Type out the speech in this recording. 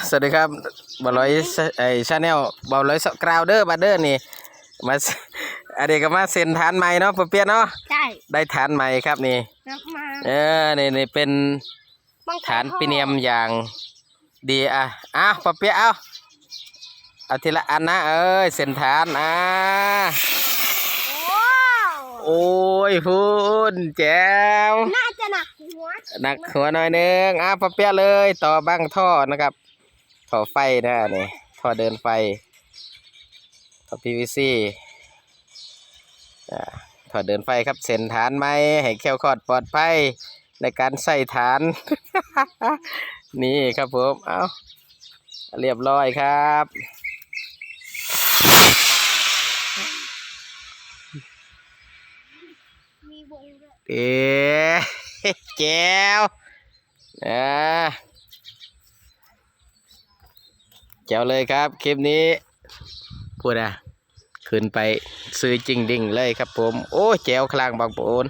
สวัสดีครับบอลลอยชาแนลบอลลอยกราวเดอร์บาเดอร์นี่มาอันนี้ก็มาเซ็นฐานใหม่เนาะเปียเนาะใช่ได้ฐานใหม่ครับนี่นี่เป็นฐานปีเนียมอย่างดีเปียเอาทีละอันนะเซ็นฐานโอ้ยพูนแจ๋วน่าจะหนักหัวหน่อยนึงเปียเลยต่อบั้งท่อนะครับท่อไฟนะนี่ท่อเดินไฟท่อ PVC ท่อเดินไฟครับเส้นฐานไหมให้แคล้วคลอดปลอดภัยในการใส่ฐาน นี่ครับผมเรียบร้อยครับมีวงด้วยแก้วแก้วเลยครับคลิปนี้พูดขึ้นไปซื้อจริงดิ่งเลยครับผมโอ้แก้วคลางบางปูน